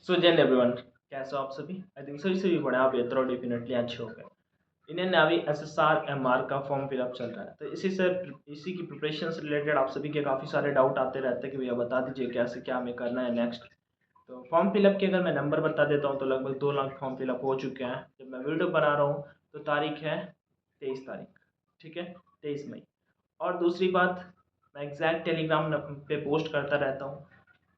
सो जेन everyone, कैसे हो आप सभी? आई थिंक सभी बड़े आप बेहतर और डेफिनेटली अच्छे हो गए। इंडियन नेवी SSR-MR का फॉर्म फिलअप चल रहा है, तो इसी की प्रिपरेशन से रिलेटेड आप सभी के काफ़ी सारे डाउट आते रहते हैं कि भैया बता दीजिए कैसे क्या हमें करना है नेक्स्ट। तो फॉर्म फिलअप के अगर मैं नंबर बता देता हूँ तो लगभग 2 लाख फॉर्म फिलअप हो चुके हैं। जब मैं वीडियो बना रहा हूँ तो तारीख है 23 तारीख, ठीक है, 23 मई। और दूसरी बात, मैं एग्जैक्ट टेलीग्राम पे पोस्ट करता रहता हूँ।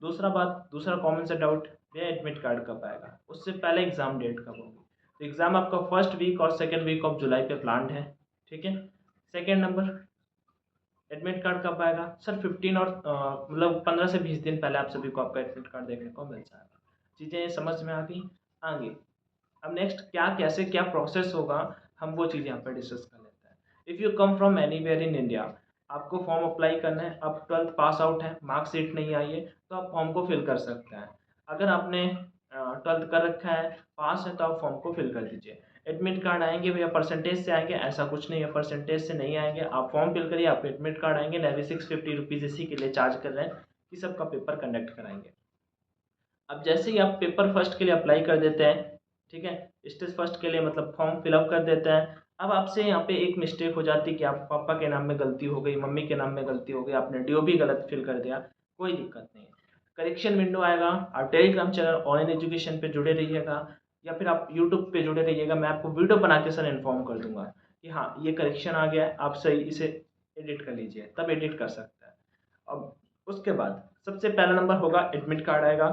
दूसरा कॉमन सा डाउट, भैया एडमिट कार्ड कब आएगा, उससे पहले एग्ज़ाम डेट कब होगी? तो एग्ज़ाम आपका फर्स्ट वीक और सेकेंड वीक ऑफ जुलाई पे प्लान्ड है, ठीक है। सेकेंड नंबर, एडमिट कार्ड कब आएगा? सर 15 और मतलब 15 से 20 दिन पहले आप सभी को आपका एडमिट कार्ड देखने को मिल जाएगा। चीज़ें समझ में आ गई? आगे अब नेक्स्ट क्या कैसे क्या प्रोसेस होगा, हम वो चीज़ यहाँ पर डिस्कस कर लेते हैं। If you come from anywhere in India, आपको फॉर्म अप्लाई करना है। आप 12th पास आउट है, मार्कशीट नहीं आई है, तो आप फॉर्म को फिल कर सकते हैं। अगर आपने 12th कर रखा है, पास है, तो आप फॉर्म को फिल कर दीजिए। एडमिट कार्ड आएंगे भैया परसेंटेज से आएंगे, ऐसा कुछ नहीं है, परसेंटेज से नहीं आएंगे। आप फॉर्म फिल करिए, आपको एडमिट कार्ड आएंगे। नेवी 650 रुपीज़ इसी के लिए चार्ज कर रहे हैं कि सबका पेपर कंडक्ट कराएंगे। अब जैसे ही आप पेपर फर्स्ट के लिए अप्लाई कर देते हैं, ठीक है, स्टेज फर्स्ट के लिए मतलब फॉर्म फिलअप कर देते हैं। अब आपसे यहाँ पे एक मिस्टेक हो जाती है कि आप पापा के नाम में गलती हो गई, मम्मी के नाम में गलती हो गई, आपने DOB गलत फिल कर दिया, कोई दिक्कत नहीं है। करेक्शन विंडो आएगा। आप टेलीग्राम चैनल ऑनलाइन एजुकेशन पे जुड़े रहिएगा, या फिर आप यूट्यूब पे जुड़े रहिएगा। मैं आपको वीडियो बना के सर इन्फॉर्म कर दूंगा कि हाँ ये करेक्शन आ गया है, आप सही इसे एडिट कर लीजिए, तब एडिट कर सकते हैं। अब उसके बाद सबसे पहला नंबर होगा, एडमिट कार्ड आएगा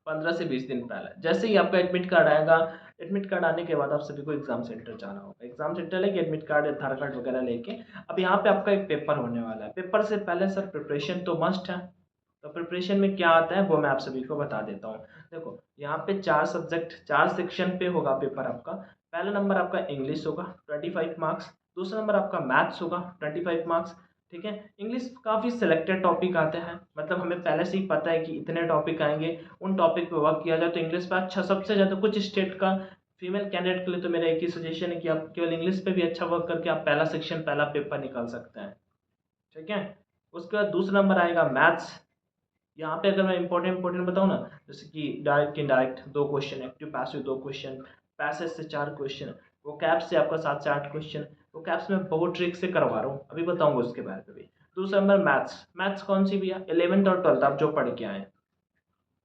15 से 20 दिन पहले। जैसे ही आपका एडमिट कार्ड आएगा, एडमिट कार्ड आने के बाद आप सभी को एग्जाम सेंटर जाना होगा। एग्जाम सेंटर लेके एडमिट कार्ड, आधार कार्ड वगैरह लेके अब यहाँ पे आपका एक पेपर होने वाला है। पेपर से पहले सर प्रिपरेशन तो मस्ट है। तो प्रिपरेशन में क्या आता है वो मैं आप सभी को बता देता हूँ। देखो यहाँ पे 4 सब्जेक्ट 4 सेक्शन पे होगा पेपर आपका। पहला नंबर आपका इंग्लिश होगा 25 मार्क्स। दूसरा नंबर आपका मैथ्स होगा 25 मार्क्स, ठीक है। इंग्लिश काफ़ी सिलेक्टेड टॉपिक आते हैं, मतलब हमें पहले से ही पता है कि इतने टॉपिक आएंगे, उन टॉपिक पे वर्क किया जाए तो इंग्लिश पे अच्छा सबसे ज़्यादा कुछ स्टेट का। फीमेल कैंडिडेट के लिए तो मेरा एक ही सजेशन है कि आप केवल इंग्लिश पे भी अच्छा वर्क करके आप पहला सेक्शन पहला पेपर निकाल सकते हैं, ठीक है। उसके बाद दूसरा नंबर आएगा मैथ्स। यहाँ पे अगर मैं इंपॉर्टेंट बताऊँ ना, जैसे कि direct indirect 2 question, active passive 2 question, passage से 4 क्वेश्चन, वो कैप्स से आपका 7 से 8 क्वेश्चन। वो कैप्स में बहुत ट्रिक से करवा रहा हूँ, अभी बताऊंगा उसके बारे में भी। दूसरा नंबर मैथ्स। मैथ्स कौन सी भैया? 11th और 12th आप जो पढ़ के आए,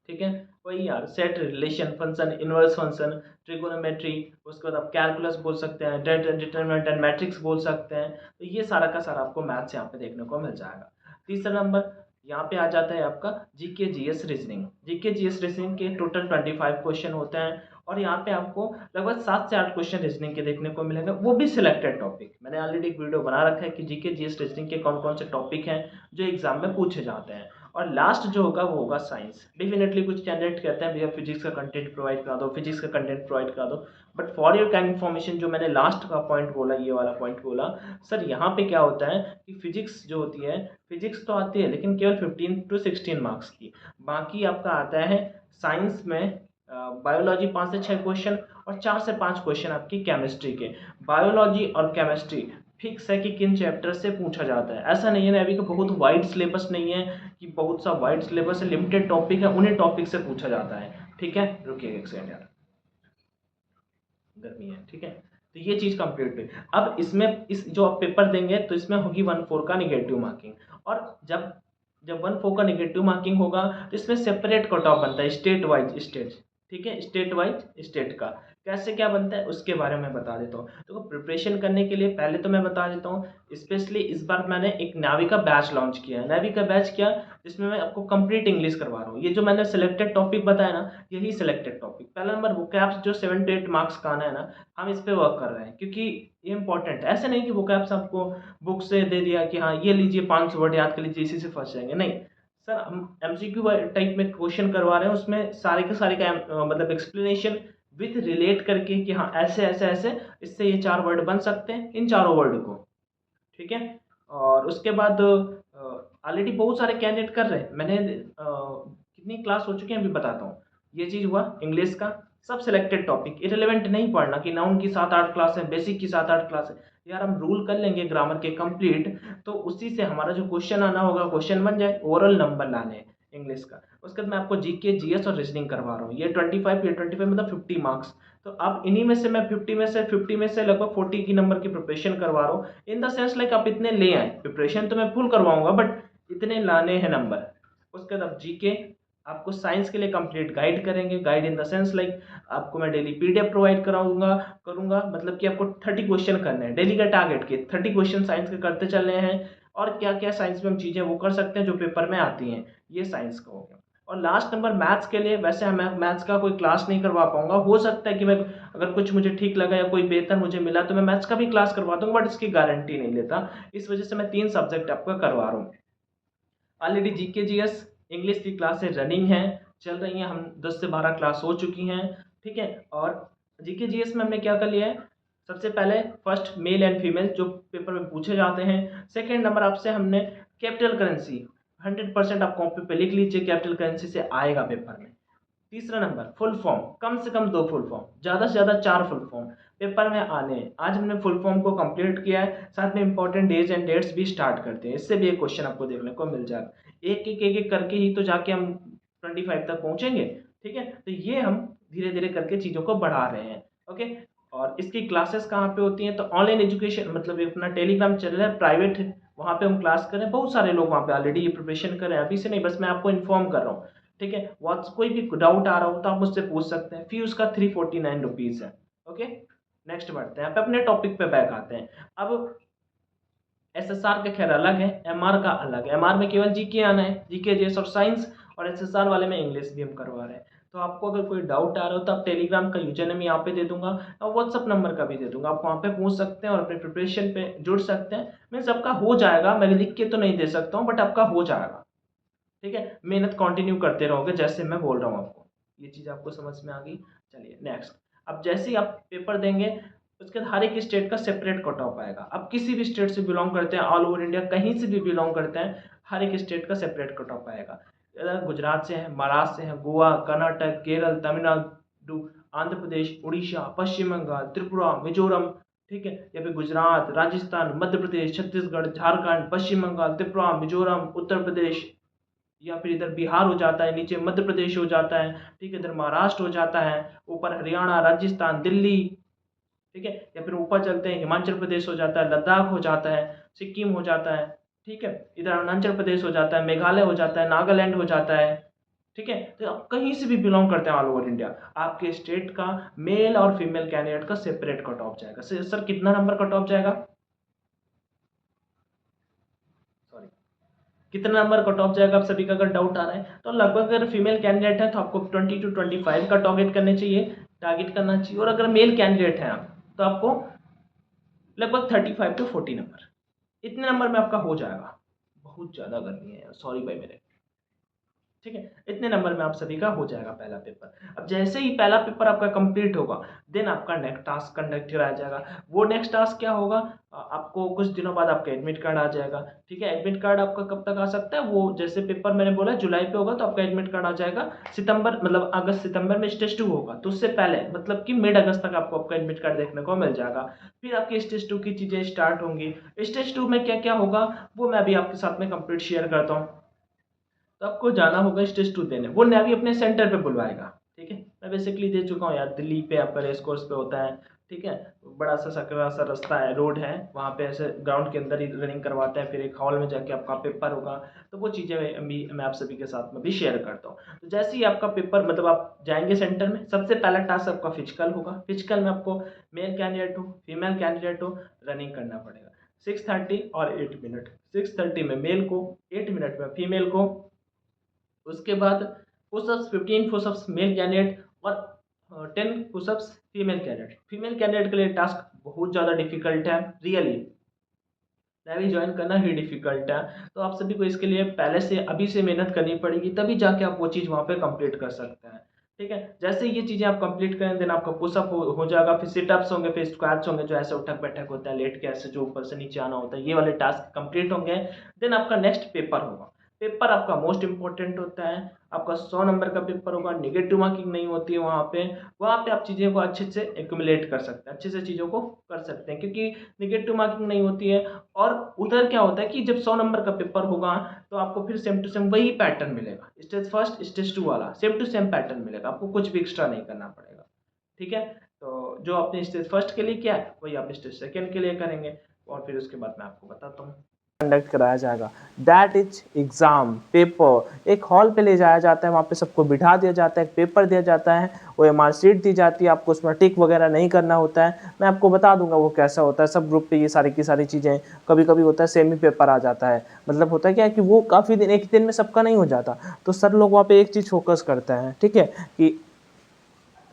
ठीक है, वही यार, set, relation, function, inverse function, trigonometry. उसके बाद आप कैलकुलस बोल सकते हैं, डिटरमिनेंट एंड मैट्रिक्स बोल सकते हैं। तो ये सारा का सारा आपको मैथ्स यहाँ पे देखने को मिल जाएगा। तीसरा नंबर यहाँ पे आ जाता है आपका जीके जीएस रीजनिंग के टोटल 25 क्वेश्चन होते हैं। और यहाँ पे आपको लगभग 7 से 8 क्वेश्चन रीजनिंग के देखने को मिलेंगे, वो भी सिलेक्टेड टॉपिक। मैंने ऑलरेडी एक वीडियो बना रखा है कि जीके जीएस रीजनिंग के कौन कौन से टॉपिक हैं जो एग्जाम में पूछे जाते हैं। और लास्ट जो होगा वो होगा साइंस। डेफिनेटली कुछ कैंडिडेट कहते हैं भैया फिजिक्स का कंटेंट प्रोवाइड करा दो, फिजिक्स का कंटेंट प्रोवाइड करा दो। But for your kind information, जो मैंने लास्ट का पॉइंट बोला, ये वाला पॉइंट बोला, सर यहाँ पे क्या होता है कि फिजिक्स जो होती है, फिजिक्स तो आती है लेकिन केवल 15 to 16 मार्क्स की। बाकी आपका आता है साइंस में बायोलॉजी 5 से 6 क्वेश्चन, और 4 से 5 क्वेश्चन आपकी केमिस्ट्री के। बायोलॉजी और केमिस्ट्री फिक्स है कि किन चैप्टर से पूछा जाता है। ऐसा नहीं है ना, अभी का बहुत वाइड सिलेबस नहीं है कि बहुत सा वाइड सिलेबस है, लिमिटेड टॉपिक है, उन्हीं टॉपिक से पूछा जाता है, ठीक है। रुकिए एक सेकंड यार, गर्मी है, ठीक है। तो ये चीज़ कंप्लीट हुई। अब इसमें इस जो आप पेपर देंगे तो इसमें होगी 1/4 का निगेटिव मार्किंग। और जब जब 1/4 का निगेटिव मार्किंग होगा तो इसमें सेपरेट कट ऑफ बनता है, स्टेट वाइज स्टेट, ठीक है, स्टेट वाइज स्टेट का। कैसे क्या बनता है उसके बारे में बता देता हूँ। तो प्रिपरेशन करने के लिए पहले तो मैं बता देता हूँ, स्पेशली इस बार मैंने एक नावी का बैच लॉन्च किया है। नावी का बैच किया जिसमें मैं आपको कंप्लीट इंग्लिश करवा रहा हूँ। ये जो मैंने सिलेक्टेड टॉपिक बताया ना, यही सिलेक्टेड टॉपिक। पहला नंबर वोकैब्स जो 7 to 8 मार्क्स का आना है ना, हम इस पे वर्क कर रहे हैं क्योंकि ये इंपॉर्टेंट है। ऐसे नहीं कि वोकैब्स आपको बुक से दे दिया कि हाँ ये लीजिए 500 वर्ड याद कर लीजिए, इसी से फंस जाएंगे, नहीं। सर हम MCQ टाइप में क्वेश्चन करवा रहे हैं, उसमें सारे के सारे का मतलब एक्सप्लेनेशन विथ रिलेट करके कि हाँ ऐसे ऐसे ऐसे इससे ये 4 वर्ड बन सकते हैं, इन चारों वर्ड को, ठीक है। और उसके बाद ऑलरेडी बहुत सारे कैंडिडेट कर रहे हैं। मैंने कितनी क्लास हो चुकी है अभी बताता हूँ। ये चीज़ हुआ इंग्लिश का, सब सिलेक्टेड टॉपिक, इरेलीवेंट नहीं पढ़ना कि नाउन की 7-8 क्लास है, बेसिक की 7-8 क्लास है। यार हम रूल कर लेंगे ग्रामर के कंप्लीट, तो उसी से हमारा जो क्वेश्चन आना होगा क्वेश्चन बन जाए। ओरल नंबर लाने, इंग्लिश का। उसके बाद मैं आपको जीके, जीएस और रीजनिंग करवा रहा हूँ। ये 25 मतलब 50 मार्क्स। तो अब इन्हीं में से मैं 50 में से लगभग 40 की नंबर की प्रिपरेशन करवा रहा हूँ। इन द सेंस लाइक आप इतने ले आए, प्रिपरेशन तो मैं फुल करवाऊंगा बट इतने लाने हैं नंबर। उसके बाद आप जीके, आपको साइंस के लिए कंप्लीट गाइड करेंगे। Guide in the sense like आपको मैं डेली पीडीएफ प्रोवाइड करूंगा, मतलब कि आपको 30 क्वेश्चन करने हैं डेली का टारगेट के 30 क्वेश्चन साइंस के करते चलने हैं। और क्या क्या साइंस में हम चीज़ें वो कर सकते हैं जो पेपर में आती हैं, ये साइंस का हो गया। और लास्ट नंबर मैथ्स के लिए, वैसे मैं मैथ्स का कोई क्लास नहीं करवा पाऊंगा, हो सकता है कि मैं अगर कुछ मुझे ठीक लगा या कोई बेहतर मुझे मिला तो मैं मैथ्स का भी क्लास करवा दूंगा, बट इसकी गारंटी नहीं लेता। इस वजह से मैं 3 सब्जेक्ट आपका करवा रहा हूँ। ऑलरेडी जीके, जीएस, इंग्लिश की क्लासें रनिंग हैं, चल रही हैं। हम 10 से 12 क्लास हो चुकी हैं, ठीक है। और जीके, जीएस में हमने क्या कर लिया है, सबसे पहले फर्स्ट मेल एंड फीमेल जो पेपर में पूछे जाते हैं। सेकेंड नंबर आपसे हमने कैपिटल करेंसी 100% आप कॉपी पे लिख लीजिए, कैपिटल करेंसी से आएगा पेपर में। तीसरा नंबर फुल फॉर्म, कम से कम 2 फुल फॉर्म, ज़्यादा से ज़्यादा 4 फुल फॉर्म पेपर में आने हैं। आज हमने फुल फॉर्म को कंप्लीट किया है, साथ में इंपॉर्टेंट डेज एंड डेट्स भी स्टार्ट करते हैं। इससे भी एक क्वेश्चन आपको देखने को मिल जाएगा। एक करके ही तो जाके हम 25 तक पहुंचेंगे, ठीक है। तो ये हम धीरे धीरे करके चीज़ों को बढ़ा रहे हैं, ओके। और इसकी क्लासेस कहाँ पे होती हैं, तो ऑनलाइन एजुकेशन, मतलब अपना टेलीग्राम चल रहा है प्राइवेट, वहाँ पे हम क्लास करें। बहुत सारे लोग वहाँ पे ऑलरेडी ये प्रिपरेशन कर रहे हैं, अभी से नहीं, बस मैं आपको इन्फॉर्म कर रहा हूँ, ठीक है। व्हाट्स कोई भी डाउट आ रहा हो तो आप मुझसे पूछ सकते हैं। फी उसका 349 रुपीज़ है, ओके। नेक्स्ट बढ़ते हैं, अपने टॉपिक पे बैक आते हैं। अब एसएसआर का खैर अलग है, एमआर का अलग है। एमआर में केवल जीके आना है, जीके, जीएस और साइंस, और एसएसआर वाले में इंग्लिश भी हम करवा रहे हैं। तो आपको अगर कोई डाउट आ रहा हो तो आप टेलीग्राम का यूजर नेम यहाँ पे दे दूंगा और व्हाट्सअप नंबर का भी दे दूंगा, आप वहाँ पे पूछ सकते हैं और अपने प्रिपरेशन पे जुड़ सकते हैं। मीन्स आपका हो जाएगा, मैं लिख के तो नहीं दे सकता हूँ बट आपका हो जाएगा, ठीक है। मेहनत कंटिन्यू करते रहोगे जैसे मैं बोल रहा हूँ आपको। ये चीज़ आपको समझ में आ गई। चलिए नेक्स्ट, अब जैसे ही आप पेपर देंगे उसके बाद हर एक स्टेट का सेपरेट कट ऑफ आएगा। अब किसी भी स्टेट से बिलोंग करते हैं, ऑल ओवर इंडिया कहीं से भी बिलोंग करते हैं, हर एक स्टेट का सेपरेट कट ऑफ आएगा। अगर गुजरात से है, महाराष्ट्र से है, गोवा, कर्नाटक, केरल, तमिलनाडु, आंध्र प्रदेश, उड़ीसा, पश्चिम बंगाल, त्रिपुरा, मिजोरम, ठीक है, या फिर गुजरात, राजस्थान, मध्य प्रदेश, छत्तीसगढ़, झारखंड, पश्चिम बंगाल, त्रिपुरा, मिजोरम, उत्तर प्रदेश, या फिर इधर बिहार हो जाता है, नीचे मध्य प्रदेश हो जाता है, ठीक है, इधर महाराष्ट्र हो जाता है, ऊपर हरियाणा, राजस्थान, दिल्ली, ठीक है, या फिर ऊपर चलते हैं हिमाचल प्रदेश हो जाता है, लद्दाख हो जाता है, सिक्किम हो जाता है, ठीक है, इधर अरुणाचल प्रदेश हो जाता है, मेघालय हो जाता है, नागालैंड हो जाता है, ठीक है। तो आप कहीं से भी बिलोंग करते हैं ऑल ओवर इंडिया, आपके स्टेट का मेल और फीमेल कैंडिडेट का सेपरेट कट ऑफ जाएगा। सर कितना नंबर कट ऑफ जाएगा, सॉरी, कितना नंबर कट ऑफ जाएगा, आप सभी का अगर डाउट आ रहा है तो लगभग अगर फीमेल कैंडिडेट है तो आपको 20 to 25 का टारगेट करना चाहिए, और अगर मेल कैंडिडेट है आप तो आपको लगभग 35 to 40 नंबर, इतने नंबर में आपका हो जाएगा। बहुत ज़्यादा गर्मी है यार, सॉरी भाई मेरे, ठीक है। इतने नंबर में आप सभी का हो जाएगा पहला पेपर। अब जैसे ही पहला पेपर आपका कंप्लीट होगा देन आपका नेक्स्ट टास्क कंडक्ट कराया जाएगा। वो नेक्स्ट टास्क क्या होगा, आपको कुछ दिनों बाद आपका एडमिट कार्ड आ जाएगा, ठीक है। एडमिट कार्ड आपका कब तक आ सकता है, वो जैसे पेपर मैंने बोला जुलाई पे होगा तो आपका एडमिट कार्ड आ जाएगा सितंबर, मतलब अगस्त सितंबर में स्टेज 2 होगा तो उससे पहले मतलब कि मिड अगस्त तक आपको आपका एडमिट कार्ड देखने को मिल जाएगा। फिर आपकी स्टेज 2 की चीज़ें स्टार्ट होंगी। स्टेज 2 में क्या क्या होगा वो मैं अभी आपके साथ में कंप्लीट शेयर करता हूँ। तो आपको जाना होगा स्टेज 2 देने, वो नेवी अपने सेंटर पे बुलवाएगा, ठीक है। मैं बेसिकली दे चुका हूँ यार, दिल्ली पे आपका रेस कोर्स पे होता है, ठीक है। बड़ा सा सकरा सा रास्ता है, रोड है, वहाँ पे ऐसे ग्राउंड के अंदर ही रनिंग करवाते हैं, फिर एक हॉल में जाके आपका पेपर होगा। तो वो चीज़ें मैं आप सभी के साथ में भी शेयर करता हूँ। तो जैसे ही आपका पेपर, मतलब आप जाएंगे सेंटर में, सबसे पहला टास्क आपका फिजिकल होगा। फिजिकल में आपको मेल कैंडिडेट हो फीमेल कैंडिडेट हो रनिंग करना पड़ेगा 6:30 और 8 मिनट। 6:30 में मेल को, 8 मिनट में फीमेल को। उसके बाद पुशअप्स 15 पुशअप्स मेल कैंडिडेट और 10 pushups female candidate. Female candidate के लिए टास्क बहुत ज़्यादा डिफिकल्ट है, रियली नेवी ज्वाइन करना ही डिफिकल्ट है। तो आप सभी को इसके लिए पहले से अभी से मेहनत करनी पड़ेगी, तभी जाके आप वो चीज़ वहाँ पे कंप्लीट कर सकते हैं, ठीक है। जैसे ये चीज़ें आप कंप्लीट करें देन आपका पुशअप हो जाएगा, फिर सिटअप्स होंगे, फिर स्क्वाट्स होंगे जो ऐसे उठक बैठक होता है, लेट के ऐसे जो ऊपर से नीचे आना होता है, ये वाले टास्क कंप्लीट होंगे। देन आपका नेक्स्ट पेपर होगा। पेपर आपका मोस्ट इंपॉर्टेंट होता है, आपका 100 नंबर का पेपर होगा, नेगेटिव मार्किंग नहीं होती है वहाँ पे आप चीज़ें को अच्छे से एक्यूमुलेट कर सकते हैं, अच्छे से चीज़ों को कर सकते हैं, क्योंकि नेगेटिव मार्किंग नहीं होती है। और उधर क्या होता है कि जब 100 नंबर का पेपर होगा तो आपको फिर सेम टू सेम वही पैटर्न मिलेगा, स्टेज फर्स्ट स्टेज टू वाला सेम टू सेम पैटर्न मिलेगा, आपको कुछ भी एक्स्ट्रा नहीं करना पड़ेगा। ठीक है, तो जो आपने स्टेज फर्स्ट के लिए किया है वही आप स्टेज सेकेंड के लिए करेंगे, और फिर उसके बाद मैं आपको बताता हूँ कंडक्ट कराया जाएगा। That is exam paper. एक हॉल पे ले जाया जाता है, वहाँ पे सबको बिठा दिया जाता है, एक पेपर दिया जाता है, वो एमआर शीट दी जाती है, आपको उसमें टिक वगैरह नहीं करना होता है। मैं आपको बता दूंगा वो कैसा होता है। सब ग्रुप पे ये सारी की सारी चीज़ें, कभी कभी होता है सेमी पेपर आ जाता है, मतलब होता है क्या कि वो काफ़ी दिन, एक दिन में सबका नहीं हो जाता, तो सर लोग वहाँ पे एक चीज़ फोकस करते हैं, ठीक है, कि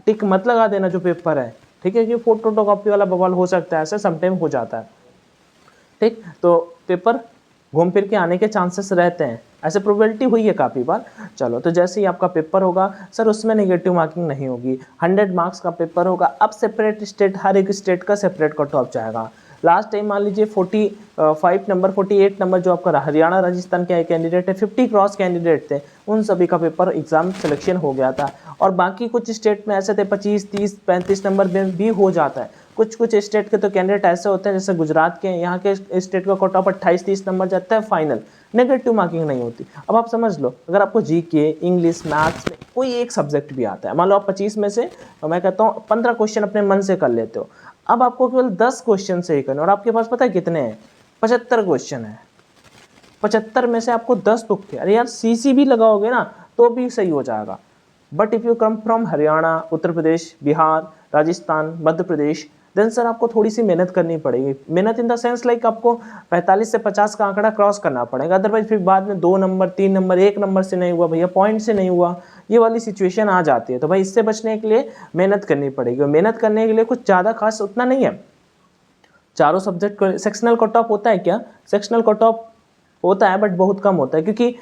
टिक मत लगा देना जो पेपर है, ठीक है, कि फोटोकॉपी वाला बवाल हो सकता है, ऐसा समटाइम हो जाता है, ठीक। तो पेपर घूम फिर के आने के चांसेस रहते हैं, ऐसे प्रोबेबिलिटी हुई है काफ़ी बार। चलो, तो जैसे ही आपका पेपर होगा सर, उसमें नेगेटिव मार्किंग नहीं होगी, 100 मार्क्स का पेपर होगा। अब सेपरेट स्टेट, हर एक स्टेट का सेपरेट कट ऑफ जाएगा। लास्ट टाइम मान लीजिए 45 नंबर 48 नंबर जो आपका हरियाणा राजस्थान के कैंडिडेट है, 50 क्रॉस कैंडिडेट थे, उन सभी का पेपर एग्जाम सिलेक्शन हो गया था। और बाकी कुछ स्टेट में ऐसे थे 25 30 35 नंबर में भी हो जाता है। कुछ कुछ स्टेट के तो कैंडिडेट ऐसे होते हैं, जैसे गुजरात के, यहाँ के स्टेट का कट ऑफ 28-30 नंबर जाता है फाइनल, नेगेटिव मार्किंग नहीं होती। अब आप समझ लो, अगर आपको जीके, इंग्लिश, मैथ्स में कोई एक सब्जेक्ट भी आता है, मान लो आप 25 में से, मैं कहता हूँ 15 क्वेश्चन अपने मन से कर लेते हो, अब आपको केवल 10 क्वेश्चन से ही करना, और आपके पास पता है कितने हैं, 75 क्वेश्चन है। 75 में से आपको 10 तुक्के, अरे यार सीसी भी लगाओगे ना तो भी सही हो जाएगा। But if you come from Haryana, Uttar Pradesh, Bihar, Rajasthan, Madhya Pradesh, then sir आपको थोड़ी सी मेहनत करनी पड़ेगी। मेहनत इन द सेंस लाइक आपको 45 से 50 का आंकड़ा क्रॉस करना पड़ेगा, अदरवाइज फिर बाद में 2 नंबर 3 नंबर 1 नंबर से नहीं हुआ भैया, पॉइंट से नहीं हुआ, ये वाली सिचुएशन आ जाती है। तो भाई इससे बचने के लिए मेहनत करनी पड़ेगी, और मेहनत करने के लिए कुछ ज़्यादा खास उतना नहीं है। चारों सब्जेक्ट सेक्शनल कट ऑफ होता है क्या? सेक्शनल कट ऑफ होता है, बट बहुत कम होता है, क्योंकि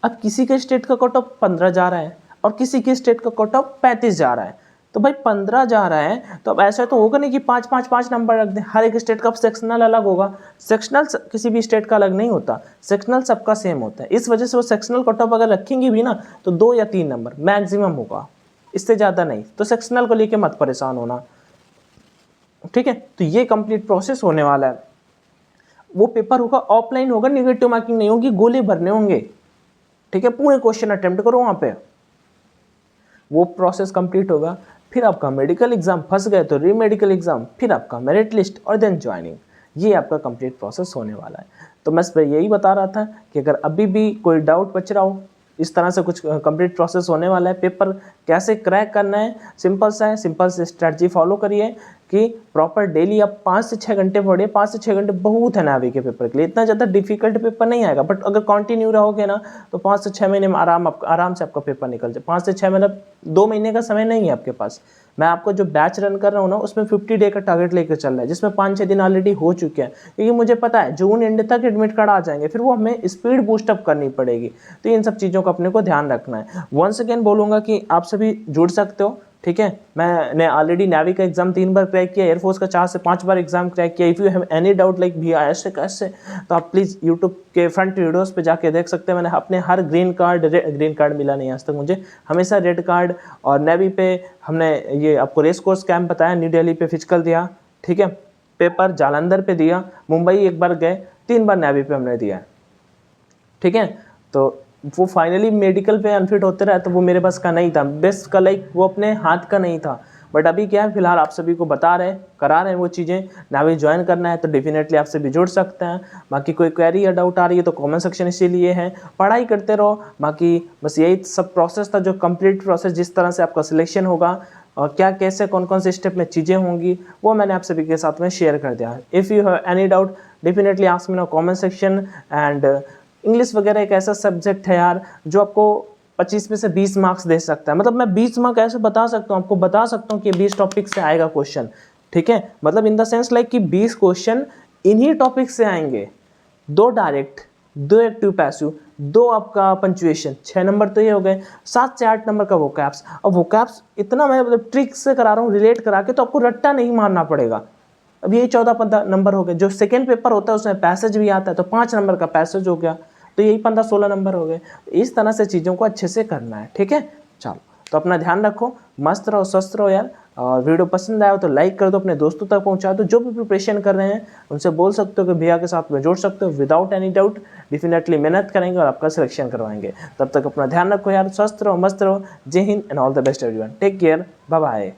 अब किसी के स्टेट का कट ऑफ 15 जा रहा है और किसी के स्टेट का कट ऑफ 35 जा रहा है। तो भाई 15 जा रहा है तो अब ऐसा तो होगा नहीं कि 5 नंबर रख दें, हर एक स्टेट का सेक्शनल अलग होगा। सेक्शनल किसी भी स्टेट का अलग नहीं होता, सेक्शनल सबका सेम होता है। इस वजह से वो सेक्शनल कट ऑफ अगर रखेंगे भी ना तो 2 या 3 नंबर मैक्सिमम होगा, इससे ज़्यादा नहीं। तो सेक्शनल को लेके मत परेशान होना, ठीक है। तो ये कंप्लीट प्रोसेस होने वाला है। वो पेपर होगा ऑफलाइन होगा, नेगेटिव मार्किंग नहीं होगी, गोले भरने होंगे, ठीक है। पूरे क्वेश्चन अटेम्प्ट करो वहाँ पे, वो प्रोसेस कंप्लीट होगा। फिर आपका मेडिकल एग्जाम, फंस गए तो री मेडिकल एग्जाम, फिर आपका मेरिट लिस्ट और देन ज्वाइनिंग। ये आपका कंप्लीट प्रोसेस होने वाला है। तो मैं यही बता रहा था कि अगर अभी भी कोई डाउट बच रहा हो, इस तरह से कुछ कंप्लीट प्रोसेस होने वाला है। पेपर कैसे क्रैक करना है, सिंपल सा है, सिंपल से स्ट्रैटेजी फॉलो करिए कि प्रॉपर डेली आप 5 से 6 घंटे पढ़िए। 5 से 6 घंटे बहुत है नावी के पेपर के लिए, इतना ज़्यादा डिफिकल्ट पेपर नहीं आएगा, बट अगर कंटिन्यू रहोगे ना तो 5 से 6 महीने में आराम से आपका पेपर निकल जाए। 5 से 6 महीने, 2 महीने का समय नहीं है आपके पास। मैं आपको जो बैच रन कर रहा हूँ ना, उसमें 50 डे का टारगेट लेकर चल रहा है, जिसमें 5-6 दिन ऑलरेडी हो चुके हैं, क्योंकि मुझे पता है जून एंड तक एडमिट कार्ड आ जाएंगे, फिर वो हमें स्पीड बूस्टअप करनी पड़ेगी। तो इन सब चीज़ों का अपने को ध्यान रखना है। वंस अगेन बोलूँगा कि आप सभी जुड़ सकते हो, ठीक है। मैंने ऑलरेडी नेवी का एग्जाम 3 बार क्रैक किया, एयरफोर्स का 4 से 5 बार एग्जाम क्रैक किया। If you have any doubt like भैया ऐसे कैसे, तो आप प्लीज़ यूट्यूब के फ्रंट वीडियोस पे जाके देख सकते हैं। मैंने अपने हर ग्रीन कार्ड मिला नहीं आज तक मुझे, हमेशा रेड कार्ड। और नेवी पे हमने ये आपको रेस कोर्स कैंप बताया, न्यू दिल्ली पे फिजिकल दिया, ठीक है। पेपर जालंधर पे दिया, मुंबई एक बार गए, 3 बार नेवी पे हमने दिया, ठीक है। तो वो फाइनली मेडिकल पे अनफिट होते रहे, तो वो मेरे पास का नहीं था, बेस्ट का लाइक वो अपने हाथ का नहीं था। बट अभी क्या है, फिलहाल आप सभी को बता रहे हैं, करा रहे हैं वो चीज़ें। नावी ज्वाइन करना है तो डेफिनेटली आप सभी जुड़ सकते हैं। बाकी कोई क्वेरी या डाउट आ रही है तो कमेंट सेक्शन इसीलिए है, पढ़ाई करते रहो। बाकी बस यही सब प्रोसेस था, जो कंप्लीट प्रोसेस, जिस तरह से आपका सिलेक्शन होगा और क्या कैसे कौन कौन से स्टेप में चीज़ें होंगी, वो मैंने आप सभी के साथ में शेयर कर दिया है। If you have any doubt definitely ask me in comment section. And English वगैरह एक ऐसा सब्जेक्ट है यार जो आपको 25 में से 20 मार्क्स दे सकता है। मतलब मैं 20 मार्क ऐसे बता सकता हूँ, आपको बता सकता हूँ कि 20 टॉपिक से आएगा क्वेश्चन, ठीक है। मतलब इन द सेंस लाइक कि 20 क्वेश्चन इन्हीं टॉपिक से आएंगे, 2 डायरेक्ट, 2 एक्टिव पैसिव, 2 आपका पंचुएशन, 6 नंबर तो ये हो गए, 7 से 8 नंबर का वोकैब्स। और वोकैब्स इतना मैं मतलब ट्रिक से करा रहा हूँ, रिलेट करा के, तो आपको रट्टा नहीं मारना पड़ेगा। अब ये 14-15 नंबर हो गए। जो सेकेंड पेपर होता है उसमें पैसेज भी आता है, तो 5 नंबर का पैसेज हो गया, तो यही 15-16 नंबर हो गए। इस तरह से चीज़ों को अच्छे से करना है, ठीक है। चलो, तो अपना ध्यान रखो, मस्त रहो, स्वस्थ रहो यार। और वीडियो पसंद आया हो तो लाइक कर दो, अपने दोस्तों तक पहुंचा दो। जो भी प्रिपरेशन कर रहे हैं उनसे बोल सकते हो कि भैया के साथ में जोड़ सकते हो, विदाउट एनी डाउट। डेफिनेटली मेहनत करेंगे और आपका सिलेक्शन करवाएंगे। तब तक अपना ध्यान रखो यार, स्वस्थ रहो, मस्त रहो। Jai Hind and all the best everyone. Take care, bye bye.